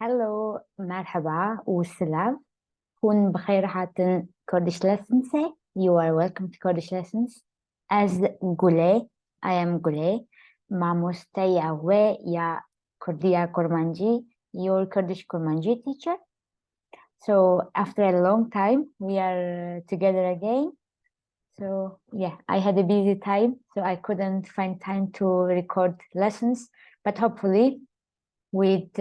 Hello, مرحبا والسلام. كون بخير حاتن Kurdish lessons. You are welcome to Kurdish lessons. As Gule, I am Gule. Mamustaya we ya Kurdiya Kurmanji, your Kurdish Kurmanji teacher. So after a long time, we are together again. So yeah, I had a busy time, so I couldn't find time to record lessons. But hopefully, with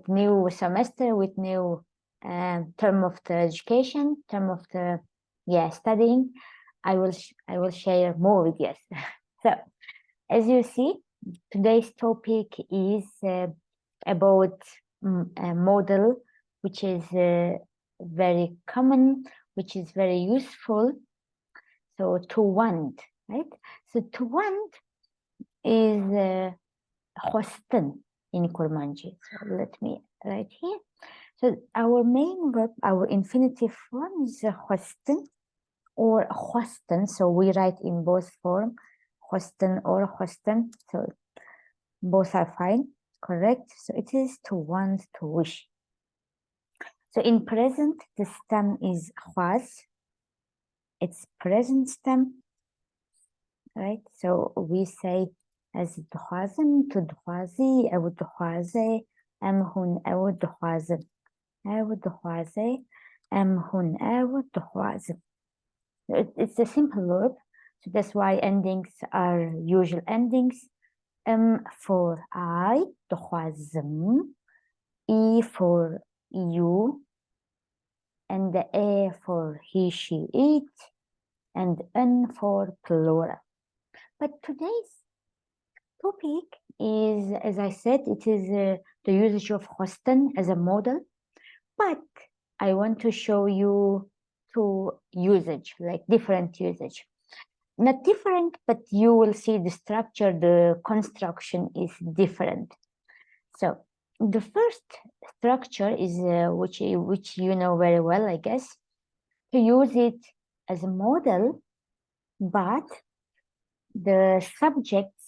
new semester, with new term of the education, term of the studying, I will share more with you. So as you see, today's topic is about a model which is very common, which is very useful. So to want, right? So to want is خواستن in Kurmanji. So let me write here. So our main verb, our infinitive form is خواستن or خواستن. So we write in both form, خواستن or خواستن. So both are fine, correct? So it is to want, to wish. So in present, the stem is خواز. It's present stem, right? So we say از دخوازم تو دخوازی او دخوازه ام هون او دخوازم او دخوازه ام هون او دخوازم. It's a simple verb, so that's why endings are usual endings. For I, دخوازم, E for you, and the A for he, she, it, and N for plural. But today's topic is, as I said, it is the usage of خواستن as a model, but I want to show you two usage, like different usage. Not different, but you will see the structure, the construction is different. So the first structure is which you know very well, I guess, to use it as a model, but the subjects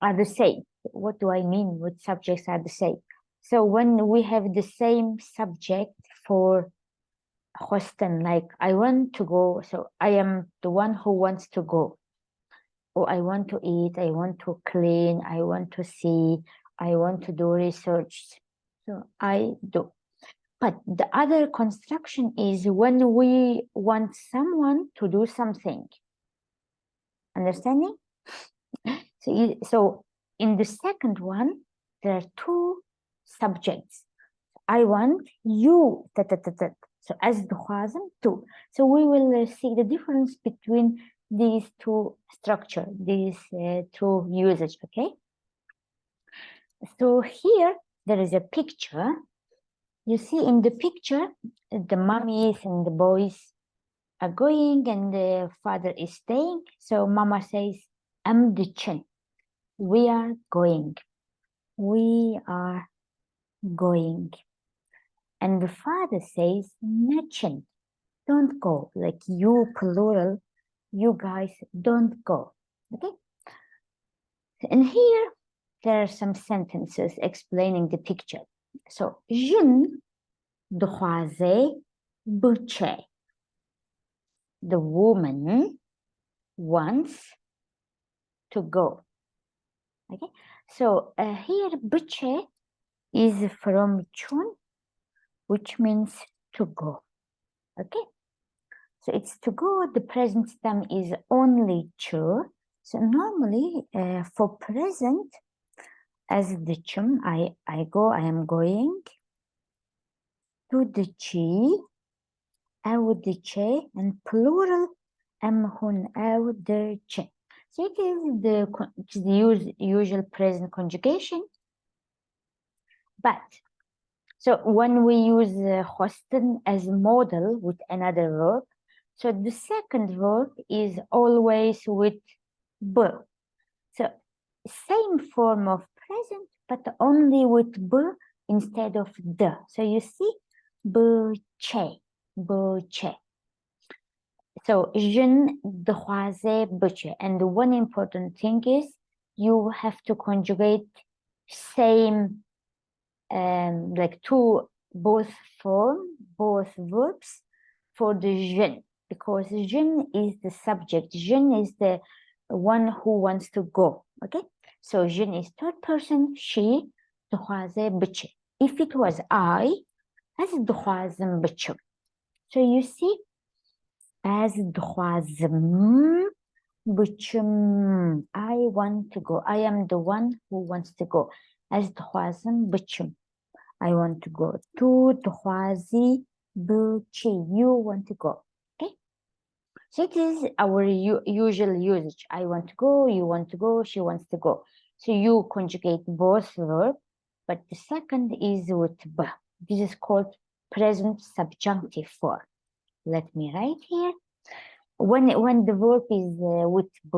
are the same. What do I mean with subjects are the same? So when we have the same subject for خواستن, like I want to go, so I am the one who wants to go, or I want to eat, I want to clean, I want to see, I want to do research. So I do. But the other construction is when we want someone to do something. Understanding? So in the second one, there are two subjects. I want you, so as دخوازم to. So we will see the difference between these two structure, these two usage, okay? So here there is a picture. You see in the picture, the mummies and the boys are going and the father is staying. So mama says, I'm the chin. We are going. We are going. And the father says, Nachin, don't go. Like you, plural, you guys, don't go. Okay? And here, there are some sentences explaining the picture. So, jin دخوازه بچه. The woman wants to go. Okay? So, here, بچه is from chun, which means to go. Okay? So it's to go. The present stem is only chu. So normally for present, as the chum, I go, I am going to the chi, أو the che, and plural am hun أو the che. So it is the usual present conjugation. But so when we use خواستن as model with another verb, so the second verb is always with b. So same form of present, but only with b instead of d. So you see, بچه, بچه. So جن دخوازه بچه. And one important thing is you have to conjugate same like two both verbs for the je, because je is the subject. Je is the one who wants to go. Okay, so je is third person, she دخوازه بچه. If it was I, as دخوازم بچم. So you see, as دخوازم بچم, I want to go. I am the one who wants to go. As دخوازم بچم, I want to go. تو دخوازی بچی, you want to go. Okay, so it is our usual usage. I want to go, you want to go, she wants to go. So you conjugate both verbs, but the second is with b. This is called present subjunctive form. Let me write here. When the verb is with b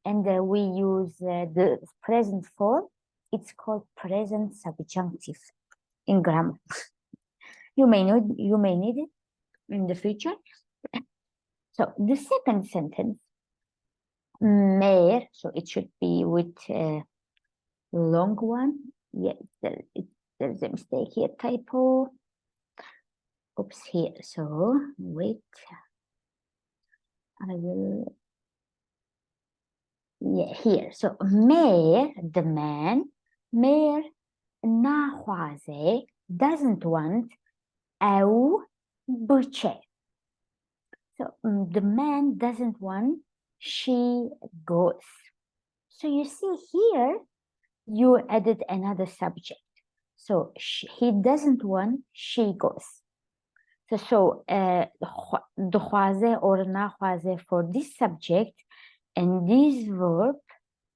and we use the present form, it's called present subjunctive in grammar. You may need it in the future. So the second sentence, mer, so it should be with a long one. Yeah, there's a mistake here, typo. Oops, here. So wait, I will. Yeah, here. So mer, the man, mer ناخوازه, doesn't want أو بچه. So the man doesn't want, she goes. So you see here, you added another subject. So he doesn't want, she goes. So دخوازه or ناخوازه for this subject, and this verb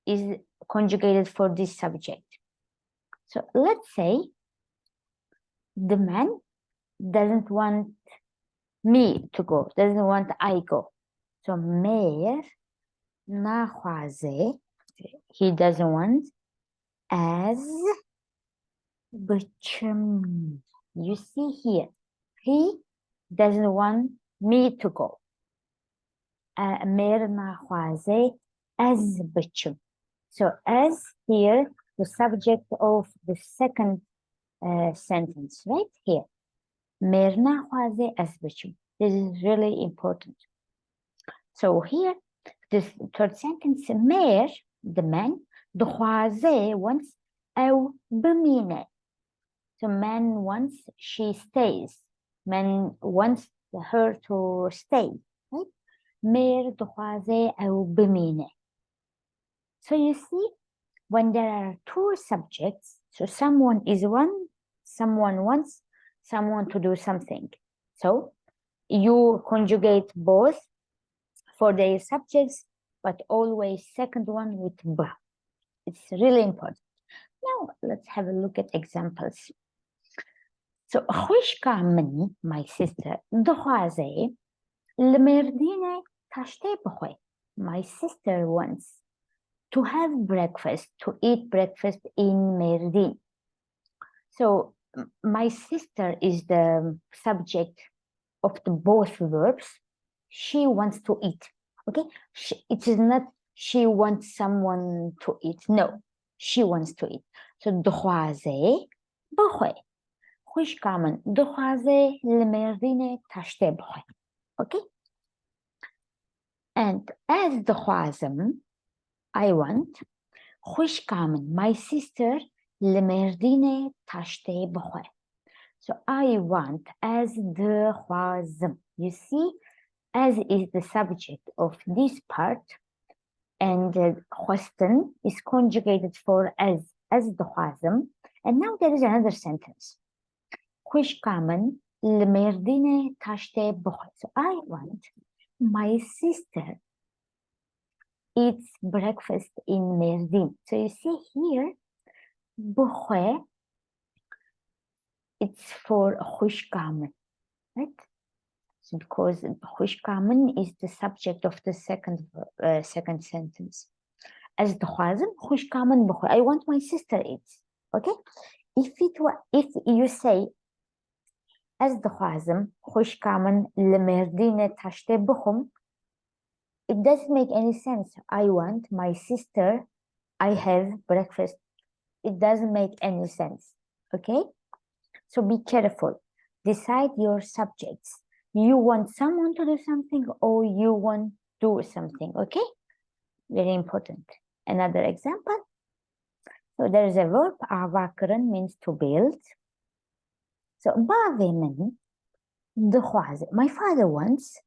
is conjugated for this subject. So let's say the man doesn't want me to go, doesn't want I go. So mer ناخوازه, he doesn't want, as بچم. You see here, he doesn't want me to go. mer ناخوازه as بچم. So as here, the subject of the second sentence, right here. mer ناخوازه as بچم. This is really important. So here, this third sentence, mer, the man, دخوازه wants أو بمينه. So man wants, she stays. Man wants her to stay. Right? mer دخوازه أو بمينه. So you see, when there are two subjects, so someone is one, someone wants someone to do something. So you conjugate both for their subjects, but always second one with b. It's really important. Now let's have a look at examples. So خوشکا من, my sister, دخوازه لمردینه تشته بخوی. My sister wants to have breakfast, to eat breakfast in Merdin. So my sister is the subject of the both verbs. She wants to eat. Okay, it is not she wants someone to eat. No, she wants to eat. So دخوازه بخوی. خوشکا من دخوازه لمردین تشته بخوی. Okay, and as دخوازم, I want, خوشکا من, my sister لمردین تشته بخوی. So I want as دخوازم. You see, as is the subject of this part, and خوستن is conjugated for as دخوازم. And now there is another sentence. خوشکا من لمردین تشته بخوی. So I want, my sister eats breakfast in Merdin. So you see here, بخوی, it's for خوشکا من, right? So because خوشکا من is the subject of the second sentence. As دخوازم, خوشکا من بخوی. I want my sister eats. Okay? If you say as دخوازم, خوشکا من لمردین تشته بخوم, it doesn't make any sense. I want my sister, I have breakfast. It doesn't make any sense. okay? So be careful. Decide your subjects. You want someone to do something or you want to do something, okay? Very important. Another example. So there is a verb, avakran means to build. So bavemen, my father wants,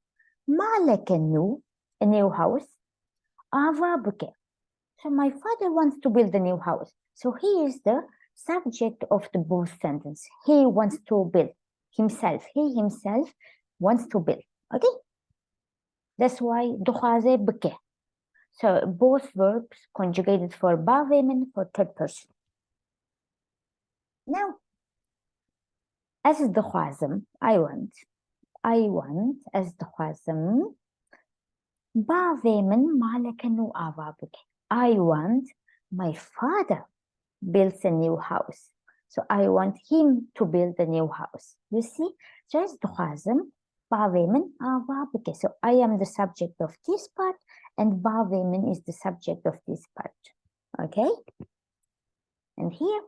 malakanu, a new house, avabuke. So my father wants to build a new house. So he is the subject of the both sentence. He wants to build himself. He himself wants to build. Okay? That's why dukhaze bke. So both verbs conjugated for ba women for third person. Now, as dukhazim, I want as dukhazim ba women malakanu avabuke. I want my father builds a new house. So I want him to build a new house. You see? So it's dukhazim, ba women, avabuke. So I am the subject of this part and ba women is the subject of this part. Okay? And here,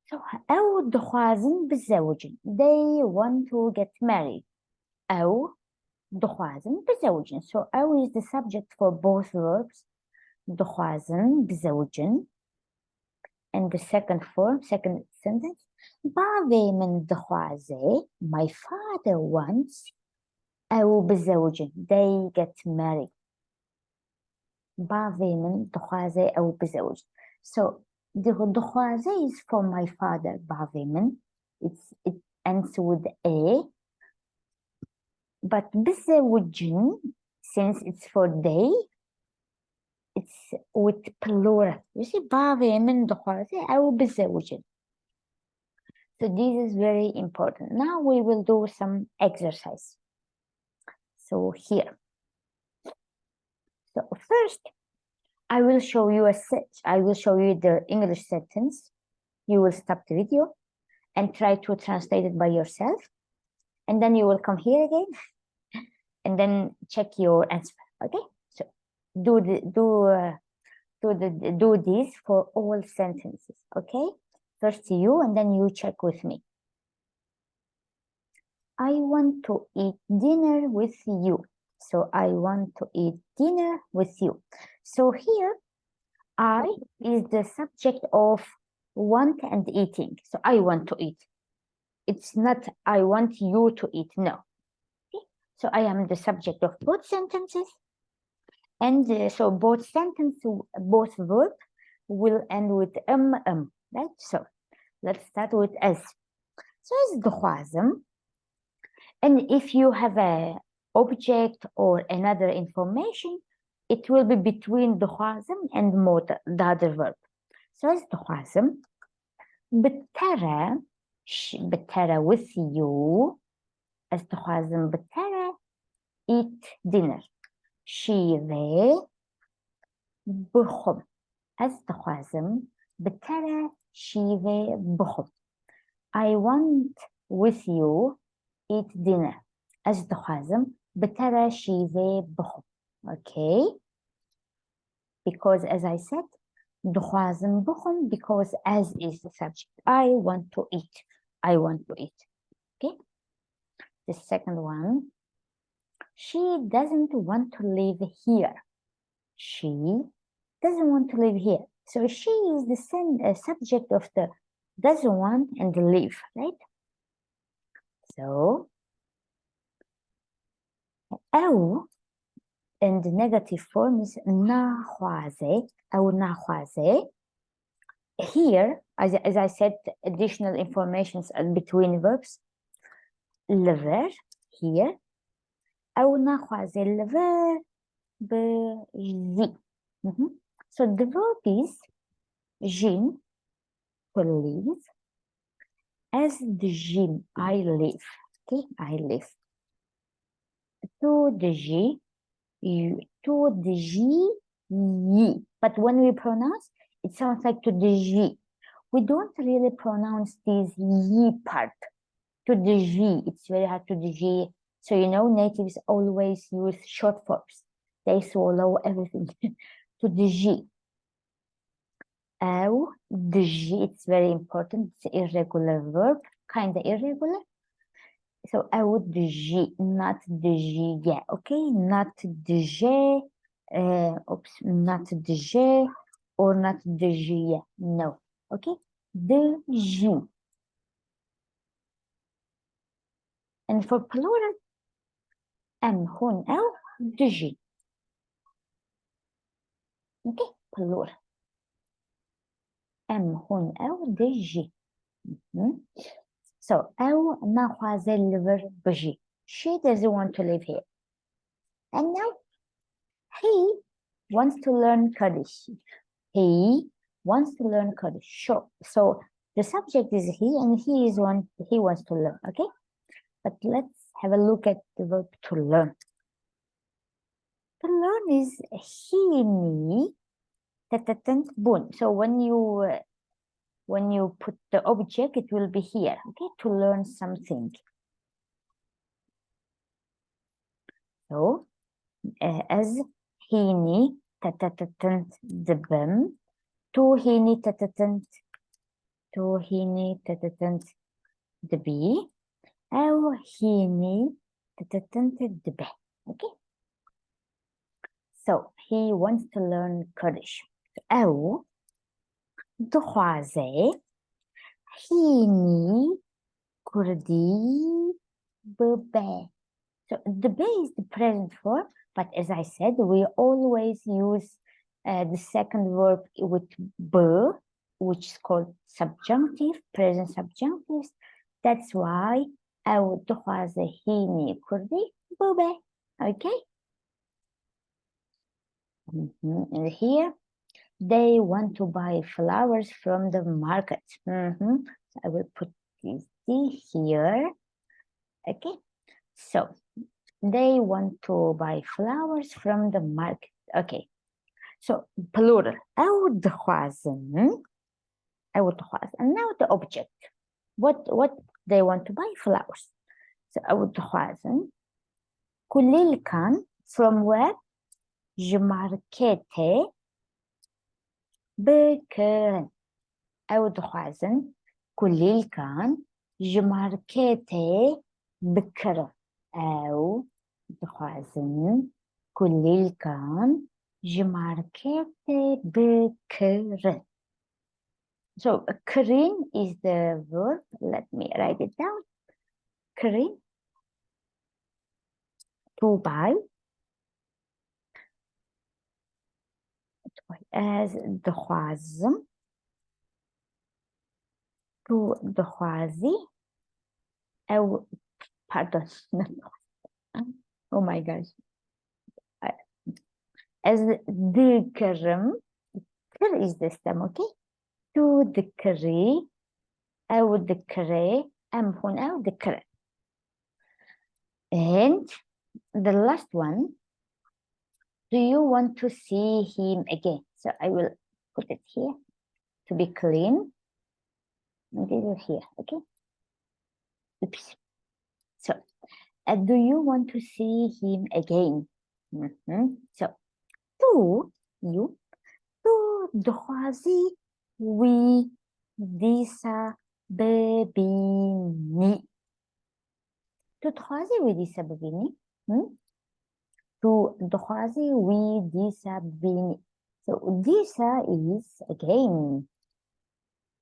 so أو دخوازن بالزوجين. They want to get married. أو دخوازن بالزوجين. So أو is the subject for both verbs. دخوازن بالزوجين. And the second form, second sentence. بعضي من دخوازي. My father wants. أو بالزوجين. They get married. بعضي من دخوازي أو بالزوج. So the دخوازي is for my father. بعضي من. It ends with a. But بالزوجين, since it's for they, it's with plural. You see, بعضي من دخوازي أو بالزوجين. So this is very important. Now we will do some exercise. So here. So first, I will show you the English sentence. You will stop the video and try to translate it by yourself. And then you will come here again and then check your answer. Okay? So do this for all sentences. Okay? First you and then you check with me. I want to eat dinner with you. So I want to eat dinner with you. So here, I is the subject of want and eating. So I want to eat. It's not I want you to eat. No. Okay? So I am the subject of both sentences. And so both verbs will end with right? So let's start with as. So it's dukhazim. And if you have a object or another information, it will be between dukhazim and the other verb. So it's dukhazim. بالترى with you. As dukhazim بالترى eat dinner. شيء بخم. As dukhazim بالترى شيء بخم. I want with you eat dinner. As dukhazim بالترى شيء بخم. Okay? Because as I said, dukhazim بخم because as is the subject. I want to eat. I want to eat. Okay? The second one. She doesn't want to live here. She doesn't want to live here. So she is the subject of the doesn't want and the live, right? So, أو and the negative form is ناخوازي أو ناخوازي. Here, as I said, additional informations between verbs. lever here. أو ناخوازي lever بجي. So the verb is jin, to live. As the jin, I live. Okay, I live. To the ji, yi. But when we pronounce, it sounds like to the ji. We don't really pronounce this yi part. To the ji, it's very hard to the ji. So you know, natives always use short forms. They swallow everything. To the ji. أو دجي. It's very important. It's irregular verb, kind of irregular. So أو دجي, not دجية. Okay, not دجي. Oops, not دجي or not دجية. No. Okay, دجي. And for plural, أم هون أو دجي. Okay, plural. أم هون أو دجي. So أو ناخذ الverb بجي. She doesn't want to live here. And now he wants to learn Kurdish. He wants to learn Kurdish. Sure. So the subject is he, and he wants to learn. Okay. But let's have a look at the verb to learn. To learn is hini tatatant bun. So when you put the object, it will be here. Okay, to learn something. So as hini tatatant dbem, to hini tatatant dbi, أو هيني تتتنت دبه. Okay. So he wants to learn Kurdish. أو دخوازي هيني كردي ببه. So the be is the present form, but as I said, we always use the second verb with be, which is called subjunctive, present subjunctives. That's why أو دخوازي هيني كردي ببه. Okay. And here they want to buy flowers from the market. So I will put this here. Okay. So they want to buy flowers from the market. Okay. So plural. أو دخوازن. And now the object. What they want to buy? Flowers. So أو دخوازن. كل كان from where? جماركته بكرن. أو دخوازن كل كان جماركته بكرن. أو دخوازن كل كان جماركته بكرن. So كرين is the verb. Let me write it down. كرين, to buy. As دخوازم, to دخوازي. أو pardon. Oh my gosh. As ذكرم, كر is the stem, okay? To ذكري أو ذكري أم هون أو ذكر. And the last one, do you want to see him again? So I will put it here to be clean. And this is here, okay? Oops. So, do you want to see him again? So, to you, to دخوازی وی دیسا ببینی. تو دخوازی وی دیسا ببینی؟ تو دخوازی وی دیسا ببینی. So disa is again.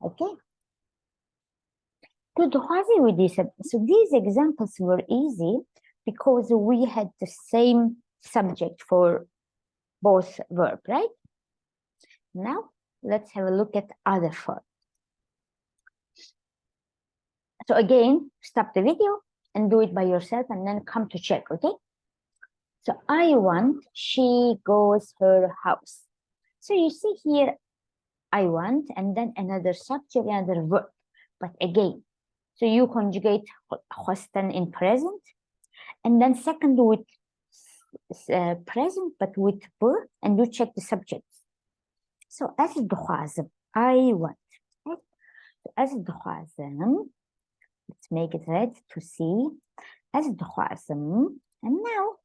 Okay. To دخوازی وی دیسا. So these examples were easy because we had the same subject for both verbs, right? Now, let's have a look at other form. So again, stop the video and do it by yourself and then come to check, okay? So I want, she goes her house. So you see here, I want, and then another subject, another verb. But again, so you conjugate hostan in present, and then second with present, but with verb, and you check the subjects. So as دخوازم, I want. Right? So as دخوازم, let's make it red to see. As دخوازم, and now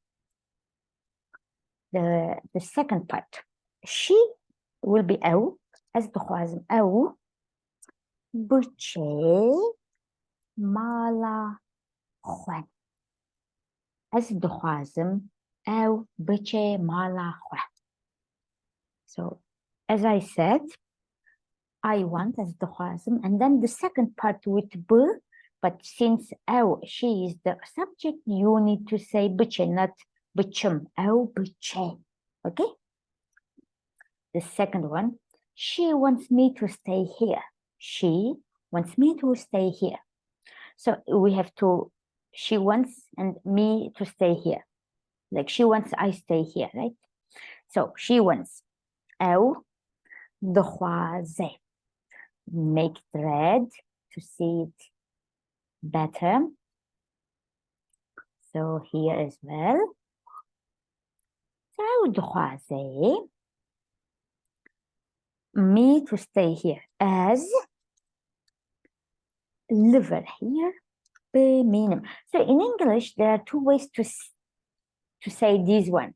the second part. She will be أو, از دخوازم او بچه مالا خوان. از دخوازم او بچه مالا خوان. So, as I said, I want as دخوازم, and then the second part with b, but since او, she is the subject, you need to say بچه, not بچم, او بچه. Okay? The second one, she wants me to stay here. She wants me to stay here. So we have to, she wants and me to stay here. Like she wants, I stay here, right? So she wants. أو دخوازه. Make it red to see it better. So here as well. So دخوازه. Me to stay here as liver here. Minimum. So in English, there are two ways to say this one.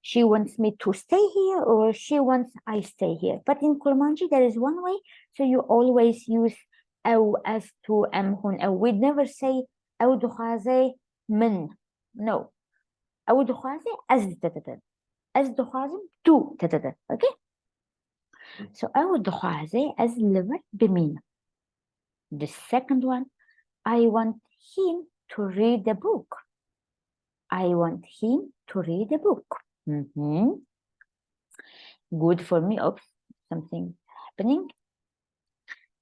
She wants me to stay here, or she wants I stay here. But in Kurmanji, there is one way. So you always use أو as to am hun. We never say أو دخوازه من. No. أو دخوازه as تتتت. as دخوازه to تتتت. Okay? So أو دخوازه as liver بمين. The second one, I want him to read the book. I want him to read a book. Good for me. Oops, something happening.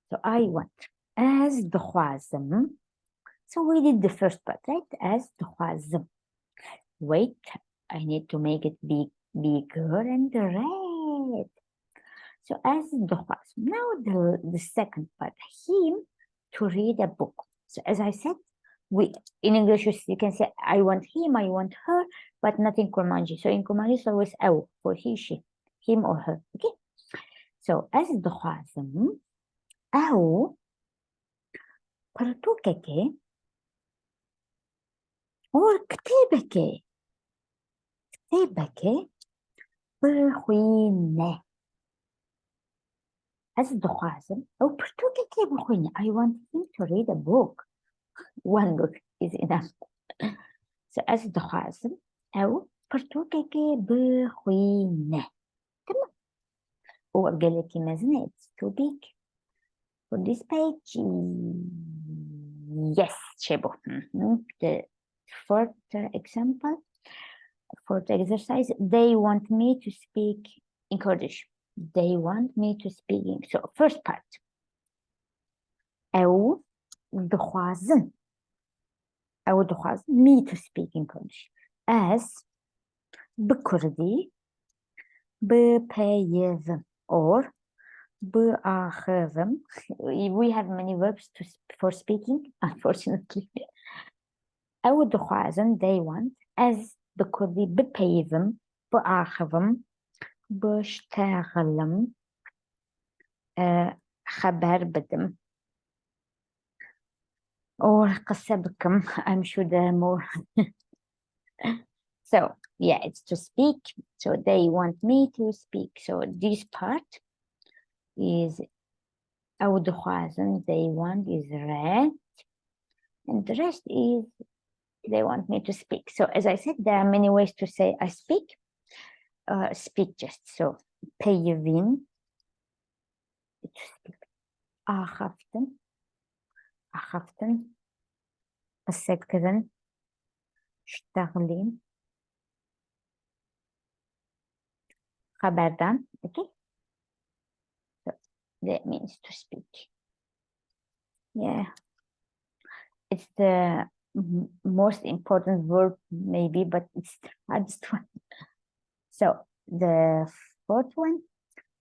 So I want as دخوازم. So we did the first part, right? As دخوازم. Wait, I need to make it bigger and red. So as دخوازم. Now the second part, him to read a book. So as I said, in English you can say I want him, I want her, but not in Kurmanji. So in Kurmanji it's always أو for he, she, him or her. Okay. So as دخوازم أو برتوكك or كتابك بخوينة. as دخوازم أو برتوكك بخوينة. I want him to read a book. One book is enough. So as دخوازم أو برتوكك بخوينة. تمام. وقال لك مثلا it's too big for this page. Yes, شبه. The fourth example, fourth exercise, they want me to speak in Kurdish. They want me to speak in. So first part. أو دخوازن me to speak in Kurdish. As بكردي بپیوم or بآخذم. We have many verbs for speaking, unfortunately. أو دخوازن they want as بكردي بپیوم بآخذم بشتغلم خبر بدم or قصة بكم. I'm sure there are more. So yeah, it's to speak. So they want me to speak. So this part is أو دخوازن they want is red, and the rest is they want me to speak. So as I said, there are many ways to say I speak. Speak just. So peyvin, to speak. أخفتن قصة كذن اشتغلين خبردان. Okay, so that means to speak. Yeah, it's the most important verb maybe, but it's the hardest one. So the fourth one,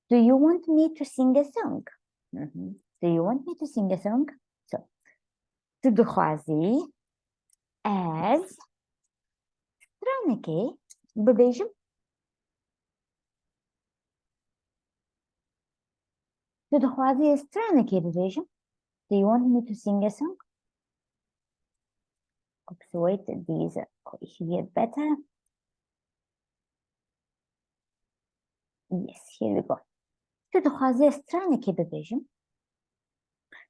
do you want me to sing a song? Do you want me to sing a song? So تدخوازي as странники ببيجم. تدخوازي странники ببيجم. Do you want me to sing a song? Oops, wait, these here better. Yes, here we go. تدخوازي strane bebejim.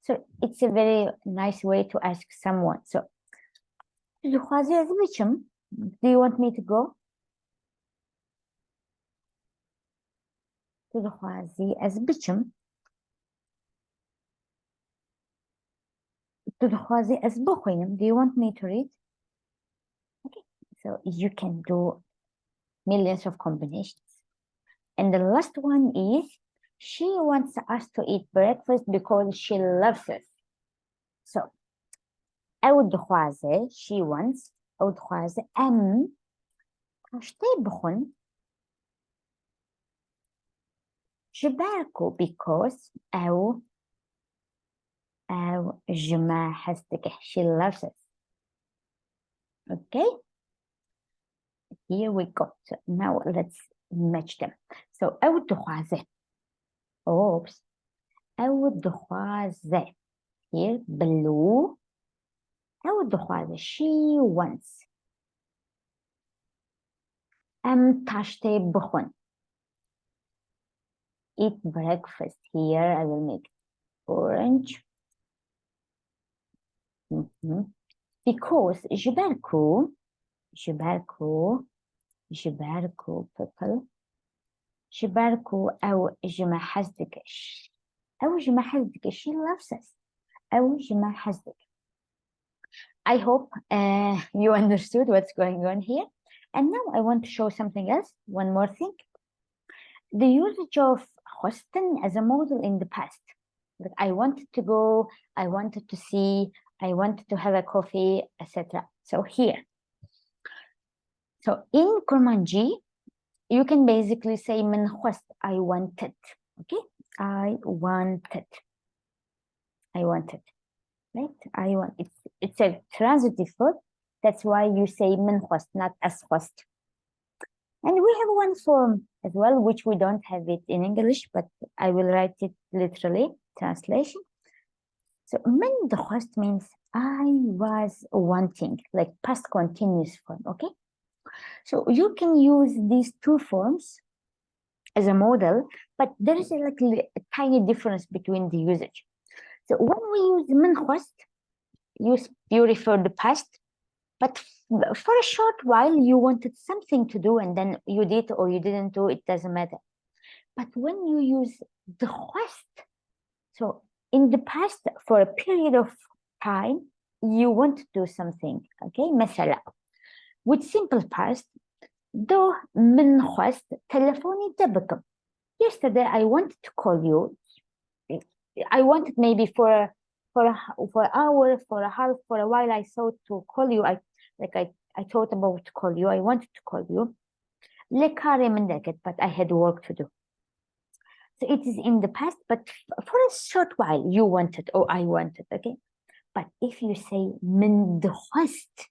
So it's a very nice way to ask someone. So تدخوازي از بچم. Do you want me to go? تدخوازي از بچم. تدخوازي از بخوینم. Do you want me to read? Okay. So you can do millions of combinations. And the last one is, she wants us to eat breakfast because she loves us. So, أو دخوازي, she wants, أو دخوازي, تشتي بخون, جباركو because, أو جماع حستك, she loves us. Okay? Here we go. So now let's match them. So, أو دخوازي. Oops. أو دخوازي. Here, blue. أو دخوازي. She wants. تشتي بخون. Eat breakfast. Here I will make orange. Because جبالكو purple. جبالكو أو جمع حزدك. أو جمع حزدك. She loves us. أو جمع حزدك. I hope you understood what's going on here. And now I want to show something else. One more thing. The usage of خواستن as a model in the past. Like I wanted to go, I wanted to see, I wanted to have a coffee, etc. So here. So in Kurmanji, you can basically say من خواست, I wanted. Okay? I wanted. Right? I want. It's a transitive verb. That's why you say من خواست, not as خواست. And we have one form as well, which we don't have it in English, but I will write it literally, translation. So من دخواست means I was wanting, like past continuous form, okay? So you can use these two forms as a model, but there is a tiny difference between the usage. So when we use من خواست, you refer the past, but for a short while, you wanted something to do and then you did or you didn't do, it doesn't matter. But when you use the خواست, so in the past, for a period of time, you want to do something, okay? مثلا, with simple past, do من خواست تلفوني دبكم. Yesterday, I wanted to call you. I wanted maybe for an hour, for a half, for a while, I thought to call you. I thought about to call you. I wanted to call you. But I had work to do. So it is in the past, but for a short while, you wanted or I wanted, okay? But if you say من دخواست,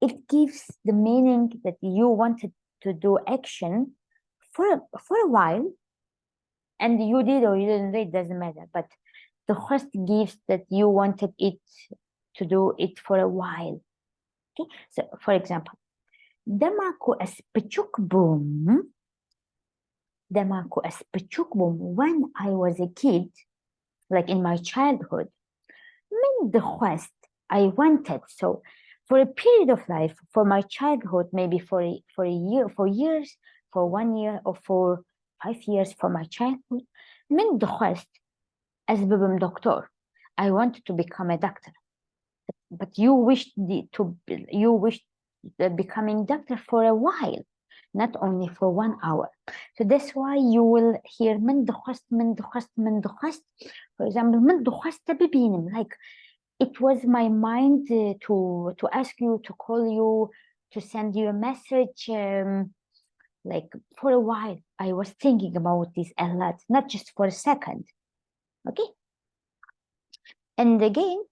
it gives the meaning that you wanted to do action for a while, and you did or you didn't, it doesn't matter. But the خواست gives that you wanted it to do it for a while. Okay, so for example, دماكو أسبتشوك بوم. دماكو أسبتشوك بوم. When I was a kid, like in my childhood, من دخواست, I wanted. So for a period of life, for my childhood, maybe for a year, for years, for 1 year or for 5 years, for my childhood, من دخواست أسبب دكتور. I wanted to become a doctor. But you wished becoming doctor for a while, not only for 1 hour. So that's why you will hear من دخواست. For example, من دخواست ببينم, like it was my mind to ask you, to call you, to send you a message. Like for a while, I was thinking about this a lot, not just for a second. Okay. And again,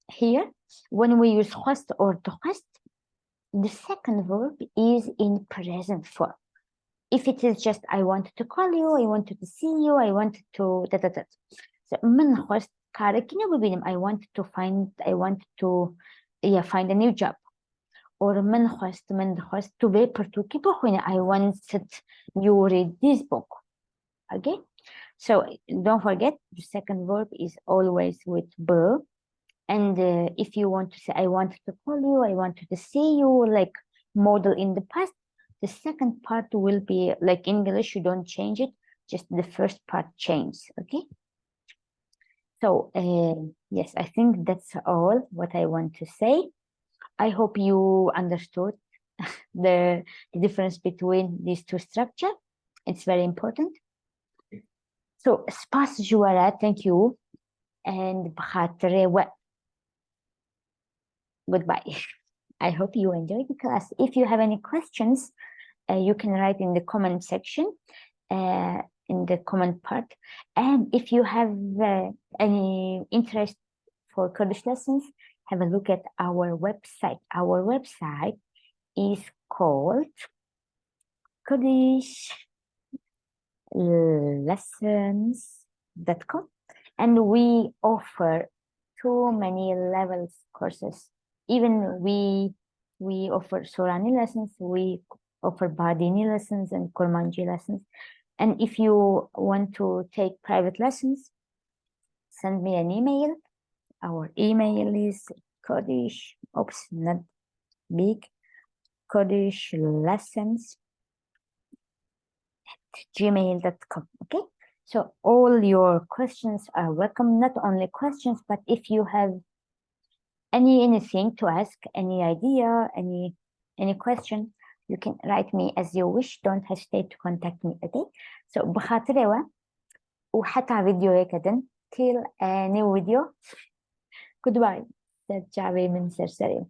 here, when we use خواست or دخواست, the second verb is in present form. If it is just I wanted to call you, I wanted to see you, I wanted to So من خواست كاركينو ببينم, I wanted to find a new job. Or من خواست to be partuki بخوينة, I wanted you read this book. Okay, so don't forget the second verb is always with be. And if you want to say, I wanted to call you, I wanted to see you, like model in the past, the second part will be like English, you don't change it, just the first part changes, okay? So yes, I think that's all what I want to say. I hope you understood the difference between these two structures. It's very important. So سباس جوارات, thank you. And بخاطر goodbye. I hope you enjoyed the class. If you have any questions, you can write in the comment section, in the comment part. And if you have any interest for Kurdish lessons, have a look at our website. Our website is called KurdishLessons.com, and we offer too many levels courses. Even we offer Sorani lessons, we offer Badini lessons and Kurmanji lessons. And if you want to take private lessons, send me an email. Our email is Kurdish, oops, not big, Kurdish lessons gmail.com. Okay, so all your questions are welcome. Not only questions, but if you have anything to ask, any idea, any question, you can write me as you wish. Don't hesitate to contact me. Okay, so بخاطر وحتى فيديو هيك till a new video. Goodbye. That's Javi من سرسري.